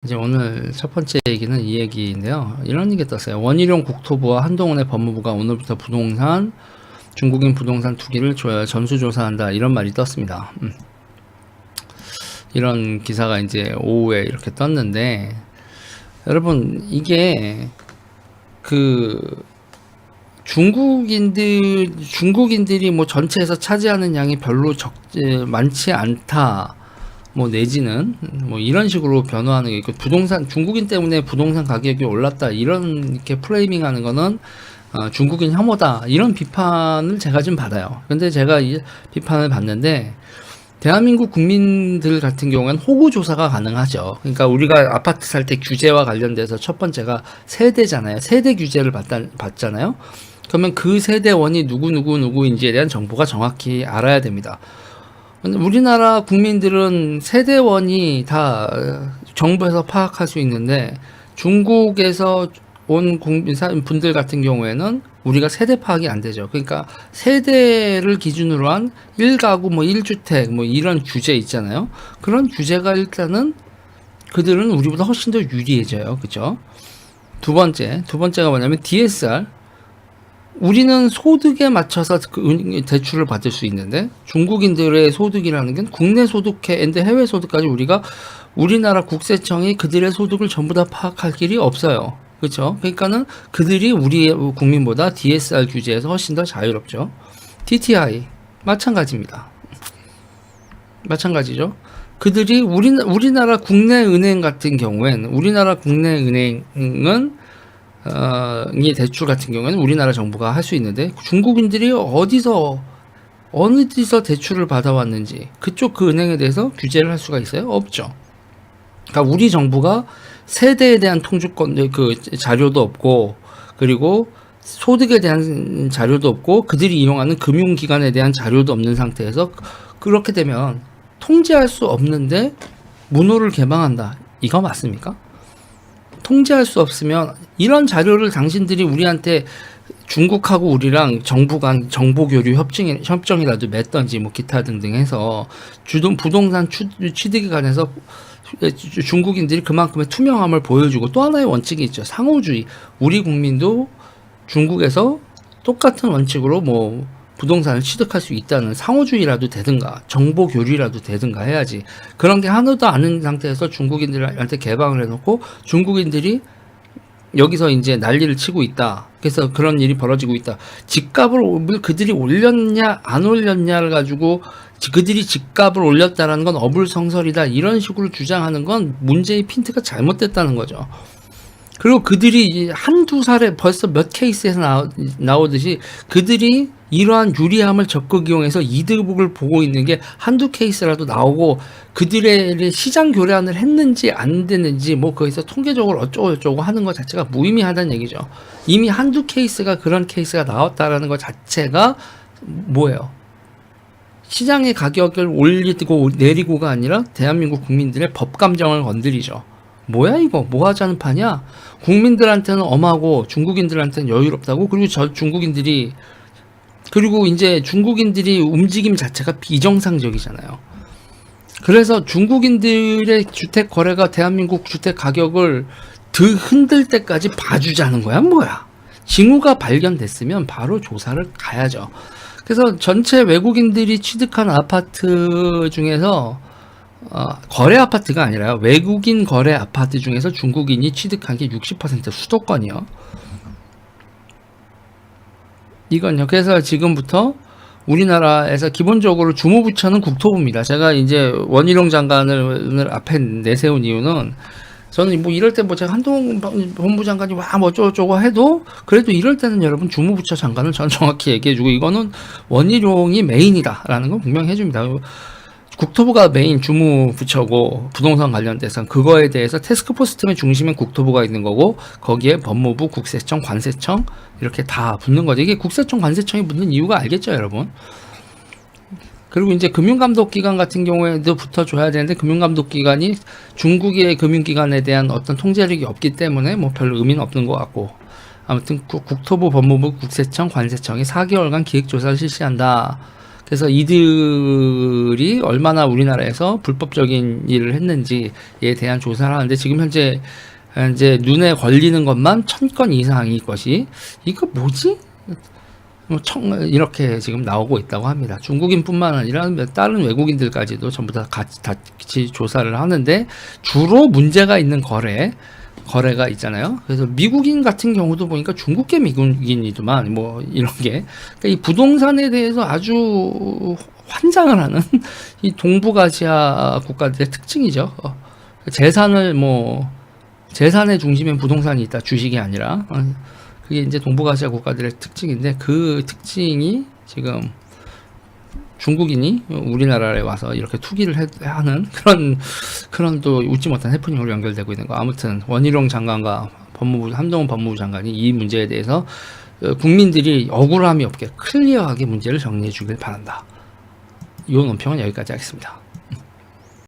이제 오늘 첫 번째 얘기는 이 얘기인데요. 이런 얘기 떴어요. 원희룡 국토부와 한동훈의 법무부가 오늘부터 부동산, 중국인 부동산 투기를 전수조사한다. 이런 말이 떴습니다. 이런 기사가 이제 오후에 이렇게 떴는데, 여러분, 이게 중국인들이 뭐 전체에서 차지하는 양이 별로 많지 않다. 뭐 내지는 뭐 이런 식으로 변화하는 게 있고, 중국인 때문에 부동산 가격이 올랐다 이런 이렇게 프레이밍하는 거는 중국인 혐오다 이런 비판을 제가 좀 받아요. 근데 제가 이 비판을 받는데, 대한민국 국민들 같은 경우에는 호구 조사가 가능하죠. 그러니까 우리가 아파트 살 때 규제와 관련돼서 첫 번째가 세대잖아요. 세대 규제를 받잖아요. 그러면 그 세대원이 누구인지에 대한 정보가 정확히 알아야 됩니다. 우리나라 국민들은 세대원이 다 정부에서 파악할 수 있는데, 중국에서 온 분들 같은 경우에는 우리가 세대 파악이 안 되죠. 그러니까 세대를 기준으로 한 1가구 뭐 1주택 뭐 이런 규제 있잖아요. 그런 규제가 일단은 그들은 우리보다 훨씬 더 유리해져요. 그죠? 두 번째가 뭐냐면 DSR. 우리는 소득에 맞춰서 대출을 받을 수 있는데, 중국인들의 소득이라는 게 국내 소득인데 해외 소득까지 우리나라 국세청이 그들의 소득을 전부 다 파악할 길이 없어요. 그렇죠? 그러니까는 그들이 우리 국민보다 DSR 규제에서 훨씬 더 자유롭죠. TTI 마찬가지입니다. 마찬가지죠. 그들이 우리나라 국내 은행 같은 경우에는, 우리나라 국내 은행은 이 대출 같은 경우에는 우리나라 정부가 할 수 있는데, 중국인들이 어디서 대출을 받아왔는지 그쪽 그 은행에 대해서 규제를 할 수가 있어요? 없죠. 그러니까 우리 정부가 세대에 대한 통주권 자료도 없고, 그리고 소득에 대한 자료도 없고, 그들이 이용하는 금융기관에 대한 자료도 없는 상태에서 그렇게 되면 통제할 수 없는데 문호를 개방한다. 이거 맞습니까? 통제할 수 없으면 이런 자료를 당신들이 우리한테, 중국하고 우리랑 정부 간 정보 교류 협정이라도 맺던지 뭐 기타 등등 해서 부동산 취득에 관해서 중국인들이 그만큼의 투명함을 보여주고, 또 하나의 원칙이 있죠. 상호주의. 우리 국민도 중국에서 똑같은 원칙으로 뭐 부동산을 취득할 수 있다는 상호주의라도 되든가 정보 교류라도 되든가 해야지. 그런 게 하나도 않은 상태에서 중국인들한테 개방을 해놓고 중국인들이 여기서 이제 난리를 치고 있다. 그래서 그런 일이 벌어지고 있다. 집값을 그들이 올렸냐 안 올렸냐를 가지고 그들이 집값을 올렸다라는 건 어불성설이다 이런 식으로 주장하는 건 문제의 핀트가 잘못됐다는 거죠. 그리고 그들이 한두 살에 벌써 몇 케이스에서 나오듯이 그들이 이러한 유리함을 적극 이용해서 이득을 보고 있는 게 한두 케이스라도 나오고, 그들의 시장 교란을 했는지 안 됐는지 뭐 거기서 통계적으로 어쩌고 하는 것 자체가 무의미하다는 얘기죠. 이미 한두 케이스가 그런 케이스가 나왔다라는 것 자체가 뭐예요? 시장의 가격을 올리고 내리고가 아니라 대한민국 국민들의 법 감정을 건드리죠. 뭐야 이거? 뭐 하자는 파냐? 국민들한테는 엄하고 중국인들한테는 여유롭다고. 그리고 이제 중국인들이 움직임 자체가 비정상적이잖아요. 그래서 중국인들의 주택 거래가 대한민국 주택 가격을 흔들 때까지 봐주자는 거야 뭐야? 징후가 발견됐으면 바로 조사를 가야죠. 그래서 전체 외국인들이 취득한 아파트 중에서 거래 아파트가 아니라요, 외국인 거래 아파트 중에서 중국인이 취득한 게 60% 수도권이요. 이건요. 그래서 지금부터 우리나라에서 기본적으로 주무부처는 국토부입니다. 제가 이제 원희룡 장관을 앞에 내세운 이유는, 저는 뭐 이럴 때 뭐 제가 한동훈 법무부 장관이 뭐 어쩌고저쩌고 해도 그래도 이럴 때는 여러분 주무부처 장관을 저는 정확히 얘기해주고, 이거는 원희룡이 메인이다라는 건 분명히 해줍니다. 국토부가 메인 주무부처고, 부동산 관련돼서 그거에 대해서 태스크포스 팀의 중심엔 국토부가 있는 거고, 거기에 법무부, 국세청, 관세청 이렇게 다 붙는 거죠. 이게 국세청, 관세청이 붙는 이유가 알겠죠, 여러분? 그리고 이제 금융감독기관 같은 경우에도 붙어줘야 되는데, 금융감독기관이 중국의 금융기관에 대한 어떤 통제력이 없기 때문에 뭐 별로 의미는 없는 것 같고, 아무튼 국토부, 법무부, 국세청, 관세청이 4개월간 기획조사를 실시한다. 그래서 이들이 얼마나 우리나라에서 불법적인 일을 했는지에 대한 조사를 하는데 지금 현재 이제 눈에 걸리는 것만 1000건 이상이 것이 이거 뭐지? 이렇게 지금 나오고 있다고 합니다. 중국인뿐만 아니라 다른 외국인들까지도 전부 다 같이 조사를 하는데 주로 문제가 있는 거래가 있잖아요. 그래서 미국인 같은 경우도 보니까 중국계 미국인이더만 뭐 이런 게 그러니까 이 부동산에 대해서 아주 환장을 하는 이 동북아시아 국가들의 특징이죠. 재산의 중심엔 부동산이 있다. 주식이 아니라 그게 이제 동북아시아 국가들의 특징인데 그 특징이 지금 중국인이 우리나라에 와서 이렇게 투기를 하는 그런 또 웃지 못한 해프닝으로 연결되고 있는 거. 아무튼 원희룡 장관과 한동훈 법무부 장관이 이 문제에 대해서 국민들이 억울함이 없게 클리어하게 문제를 정리해 주길 바란다. 이 논평은 여기까지 하겠습니다.